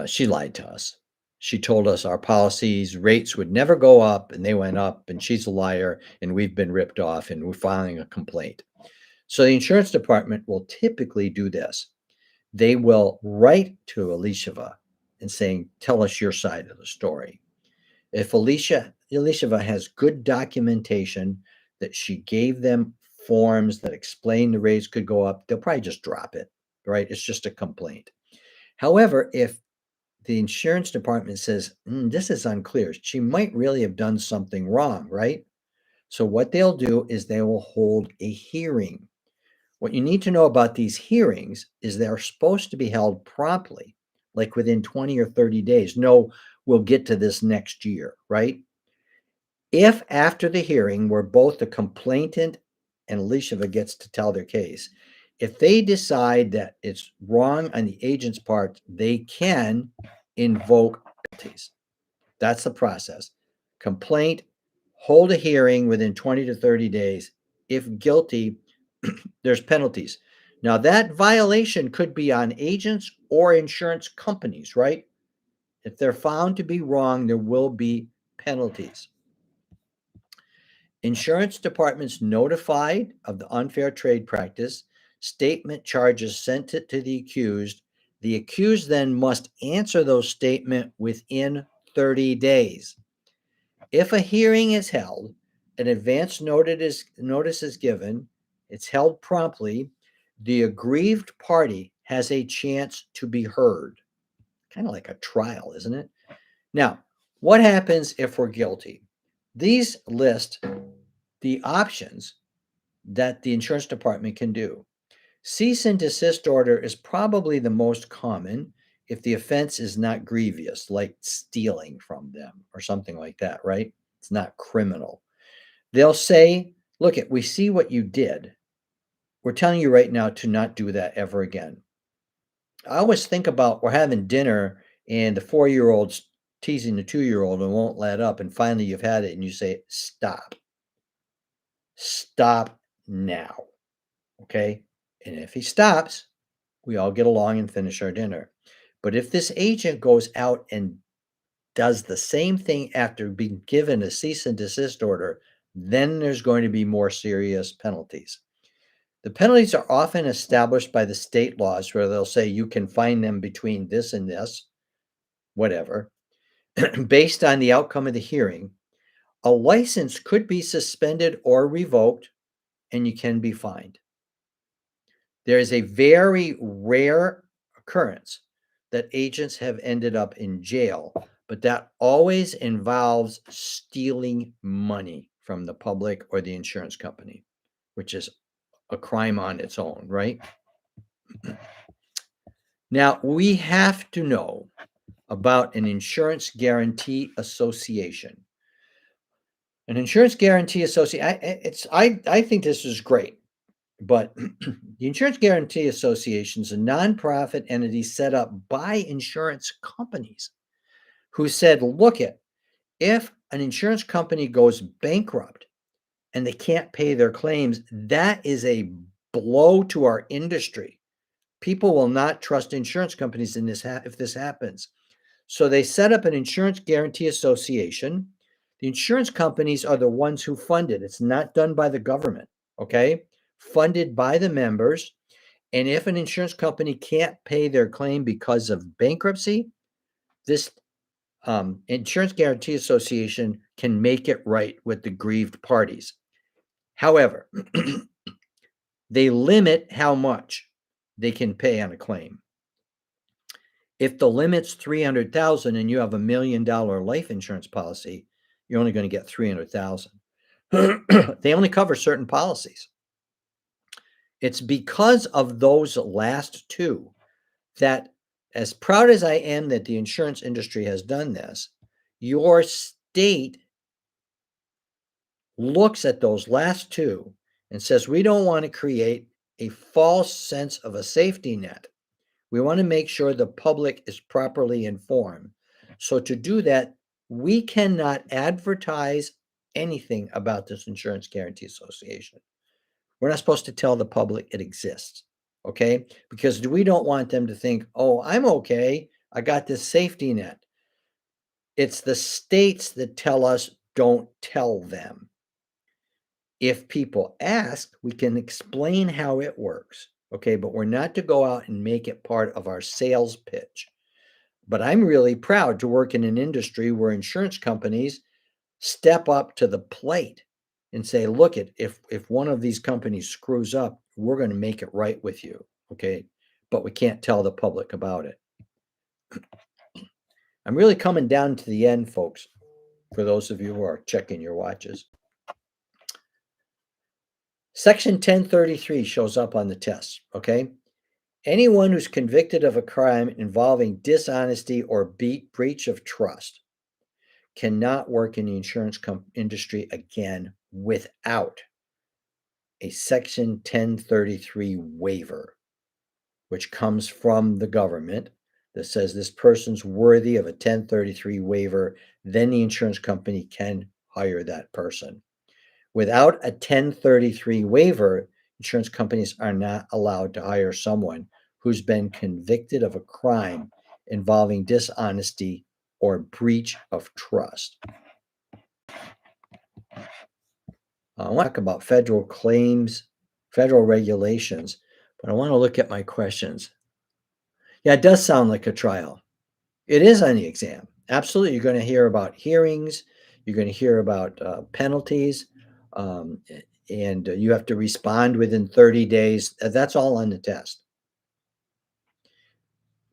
she lied to us. She told us our policies rates would never go up, and they went up, and she's a liar, and we've been ripped off, and we're filing a complaint. So the insurance department will typically do this. They will write to Alicia and saying, tell us your side of the story. If Alicia has good documentation that she gave them forms that explain the rates could go up, they'll probably just drop it, right? It's just a complaint. However, if the insurance department says, this is unclear, she might really have done something wrong, right? So what they'll do is they will hold a hearing. What you need to know about these hearings is they're supposed to be held promptly, like within 20 or 30 days. No, we'll get to this next year, right? If after the hearing, where both the complainant and Alicia gets to tell their case, if they decide that it's wrong on the agent's part, they can invoke penalties. That's the process. Complaint, hold a hearing within 20 to 30 days. If guilty, there's penalties. Now, that violation could be on agents or insurance companies, right? If they're found to be wrong, there will be penalties. Insurance departments notified of the unfair trade practice, statement charges sent it to the accused. The accused then must answer those statements within 30 days. If a hearing is held, an advance notice is given, it's held promptly, the aggrieved party has a chance to be heard. Kind of like a trial, isn't it? Now, what happens if we're guilty? These list the options that the insurance department can do. Cease and desist order is probably the most common if the offense is not grievous, like stealing from them or something like that, right? It's not criminal. They'll say, look, we see what you did. We're telling you right now to not do that ever again. I always think about we're having dinner and the 4-year-old's teasing the 2-year-old and won't let up. And finally you've had it and you say, stop, stop now. Okay. And if he stops, we all get along and finish our dinner. But if this agent goes out and does the same thing after being given a cease and desist order, then there's going to be more serious penalties. The penalties are often established by the state laws where they'll say you can fine them between this and this, whatever, based on the outcome of the hearing. A license could be suspended or revoked, and you can be fined. There is a very rare occurrence that agents have ended up in jail, but that always involves stealing money from the public or the insurance company, which is a crime on its own, right? Now, we have to know about an insurance guarantee association. An insurance guarantee association, I think this is great, but the Insurance Guarantee Association is a nonprofit entity set up by insurance companies who said, look it, if an insurance company goes bankrupt and they can't pay their claims, that is a blow to our industry. People will not trust insurance companies in this if this happens. So they set up an insurance guarantee association. The insurance companies are the ones who fund it. It's not done by the government, okay? Funded by the members. And if an insurance company can't pay their claim because of bankruptcy, this insurance guarantee association can make it right with the grieved parties. However, they limit how much they can pay on a claim. If the limit's 300,000 and you have $1 million life insurance policy, you're only going to get 300,000. They only cover certain policies. It's because of those last two that, as proud as I am that the insurance industry has done this, your state looks at those last two and says, we don't want to create a false sense of a safety net. We want to make sure the public is properly informed. So to do that, we cannot advertise anything about this Insurance Guarantee Association. We're not supposed to tell the public it exists, okay? Because we don't want them to think, oh, I'm okay. I got this safety net. It's the states that tell us don't tell them. If people ask, we can explain how it works, okay? But we're not to go out and make it part of our sales pitch. But I'm really proud to work in an industry where insurance companies step up to the plate and say, look, if one of these companies screws up, we're going to make it right with you, okay? But we can't tell the public about it. I'm really coming down to the end, folks, for those of you who are checking your watches. Section 1033 shows up on the test, okay? Anyone who's convicted of a crime involving dishonesty or breach of trust cannot work in the insurance industry again without a Section 1033 waiver, which comes from the government that says this person's worthy of a 1033 waiver, then the insurance company can hire that person. Without a 1033 waiver, insurance companies are not allowed to hire someone who's been convicted of a crime involving dishonesty or breach of trust. I want to talk about federal claims, federal regulations, but I want to look at my questions. Yeah, it does sound like a trial. It is on the exam. Absolutely. You're going to hear about hearings. You're going to hear about penalties. And you have to respond within 30 days. That's all on the test.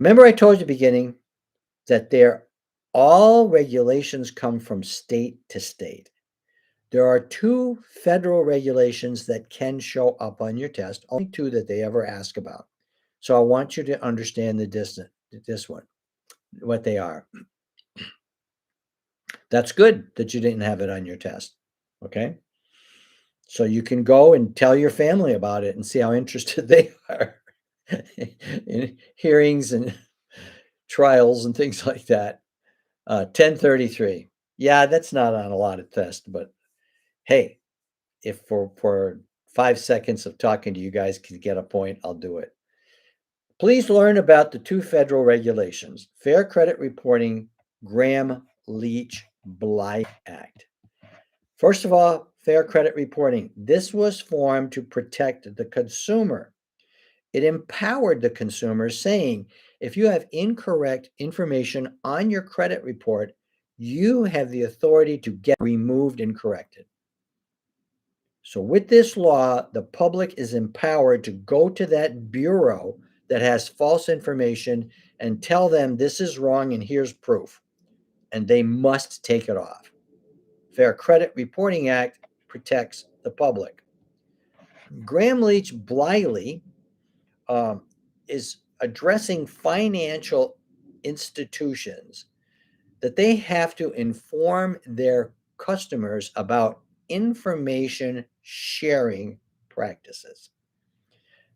Remember I told you at the beginning that all regulations come from state to state. There are two federal regulations that can show up on your test, only two that they ever ask about. So I want you to understand this one, what they are. That's good that you didn't have it on your test, okay? So you can go and tell your family about it and see how interested they are. in hearings and trials and things like that. 1033. Yeah, that's not on a lot of tests, but hey, if for 5 seconds of talking to you guys can get a point, I'll do it. Please learn about the two federal regulations, Fair Credit Reporting, Graham-Leach-Bly Act. First of all, Fair Credit Reporting. This was formed to protect the consumer. It empowered the consumer, saying, if you have incorrect information on your credit report, you have the authority to get removed and corrected. So with this law, the public is empowered to go to that bureau that has false information and tell them this is wrong and here's proof. And they must take it off. Fair Credit Reporting Act protects the public. Graham-Leach-Bliley is addressing financial institutions that they have to inform their customers about information sharing practices.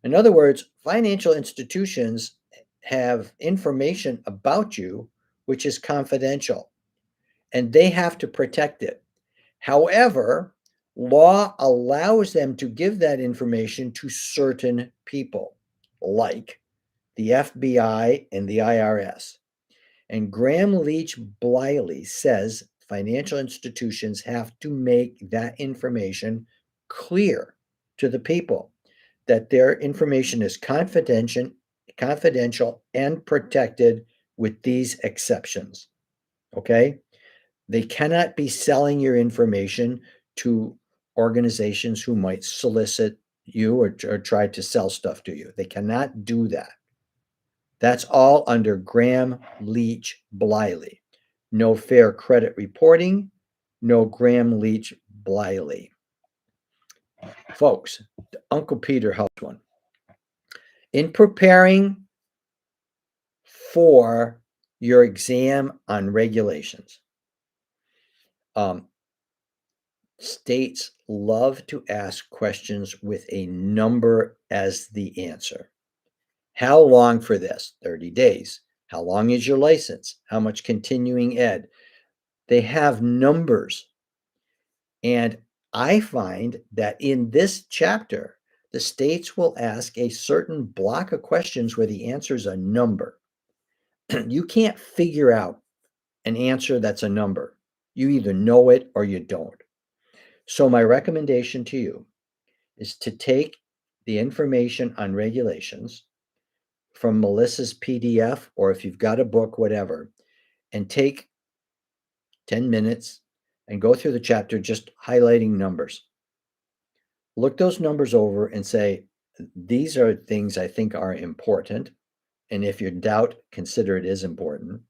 In other words, financial institutions have information about you which is confidential, and they have to protect it. However, law allows them to give that information to certain people, like the FBI and the IRS. And Graham-Leach-Bliley says financial institutions have to make that information clear to the people that their information is confidential and protected with these exceptions. Okay? They cannot be selling your information to organizations who might solicit you or try to sell stuff to you. They cannot do that. That's all under Graham-Leach-Bliley. No fair credit reporting, no Graham-Leach-Bliley. Folks, Uncle Peter helped one. In preparing for your exam on regulations, states love to ask questions with a number as the answer. How long for this? 30 days. How long is your license? How much continuing ed? They have numbers. And I find that in this chapter, the states will ask a certain block of questions where the answer is a number. You can't figure out an answer that's a number. You either know it or you don't. So my recommendation to you is to take the information on regulations from Melissa's PDF, or if you've got a book, whatever, and take 10 minutes and go through the chapter just highlighting numbers. Look those numbers over and say, these are things I think are important. And if you're in doubt, consider it is important.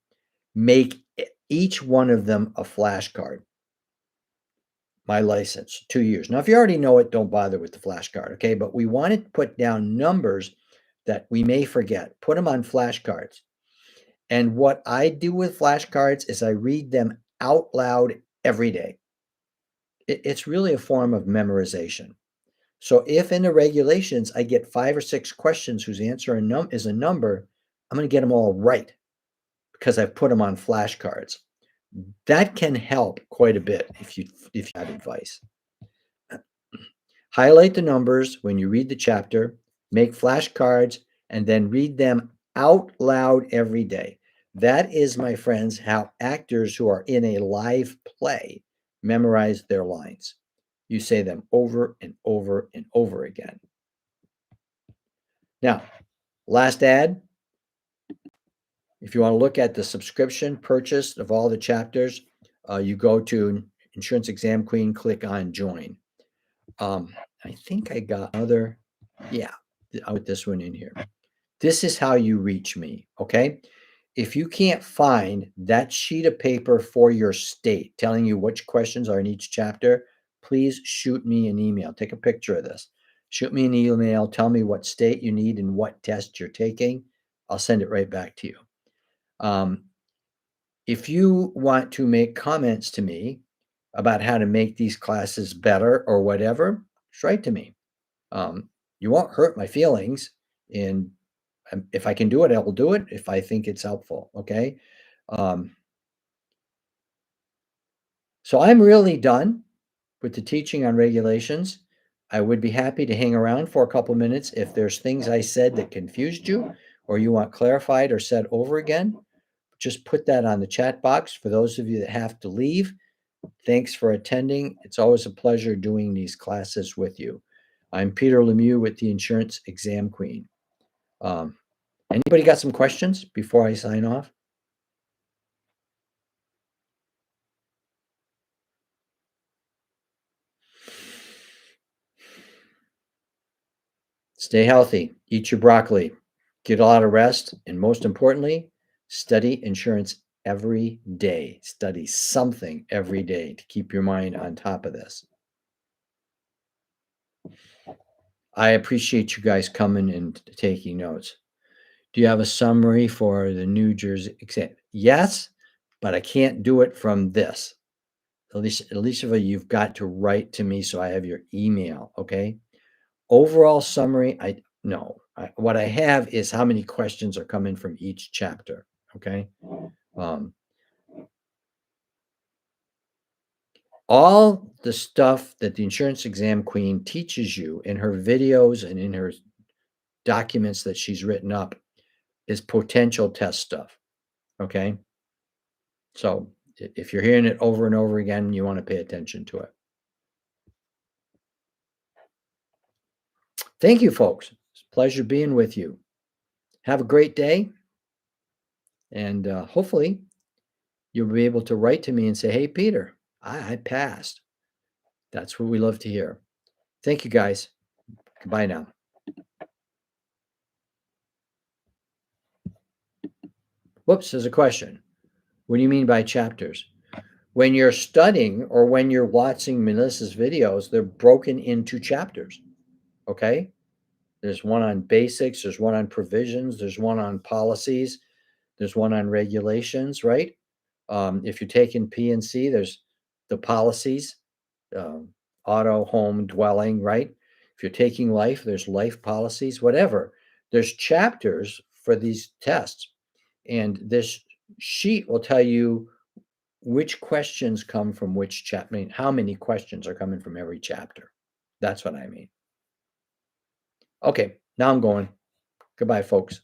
Make each one of them a flashcard. My license, 2 years. Now, if you already know it, don't bother with the flashcard, okay? But we want to put down numbers that we may forget. Put them on flashcards. And what I do with flashcards is I read them out loud every day. It's really a form of memorization. So if in the regulations I get 5 or 6 questions whose answer is a number, I'm going to get them all right because I've put them on flashcards. That can help quite a bit if you have advice. Highlight the numbers when you read the chapter, make flashcards, and then read them out loud every day. That is, my friends, how actors who are in a live play memorize their lines. You say them over and over and over again. Now, last ad. If you want to look at the subscription purchase of all the chapters, you go to Insurance Exam Queen, click on join. I think I got another. Yeah, I'll put this one in here. This is how you reach me, okay? If you can't find that sheet of paper for your state telling you which questions are in each chapter, please shoot me an email. Take a picture of this. Shoot me an email. Tell me what state you need and what test you're taking. I'll send it right back to you. If you want to make comments to me about how to make these classes better or whatever, just write to me. You won't hurt my feelings in if I can do it, I will do it if I think it's helpful. Okay. Um, so I'm really done with the teaching on regulations. I would be happy to hang around for a couple minutes if there's things I said that confused you or you want clarified or said over again. Just put that on the chat box. For those of you that have to leave, thanks for attending. It's always a pleasure doing these classes with you. I'm Peter Lemieux with the Insurance Exam Queen. Anybody got some questions before I sign off? Stay healthy, eat your broccoli, get a lot of rest, and most importantly, study insurance every day. Study something every day to keep your mind on top of this. I appreciate you guys coming and taking notes. Do you have a summary for the New Jersey exam? Yes, but I can't do it from this. Alicia, you've got to write to me so I have your email, okay? Overall summary, no. What I have is how many questions are coming from each chapter, okay? All the stuff that the insurance exam queen teaches you in her videos and in her documents that she's written up is potential test stuff, okay? So if you're hearing it over and over again, you want to pay attention to it. Thank you, folks. It's a pleasure being with you. Have a great day. And hopefully you'll be able to write to me and say, hey, Peter, I passed. That's what we love to hear. Thank you, guys. Goodbye now. Whoops, there's a question. What do you mean by chapters? When you're studying or when you're watching Melissa's videos, they're broken into chapters. Okay? There's one on basics, there's one on provisions, there's one on policies, there's one on regulations, right? If you're taking P&C, there's the policies, um, auto, home, dwelling, right? If you're taking life, there's life policies, whatever. There's chapters for these tests. And this sheet will tell you which questions come from which chapter. I mean, how many questions are coming from every chapter. That's what I mean. Okay, now I'm going. Goodbye, folks.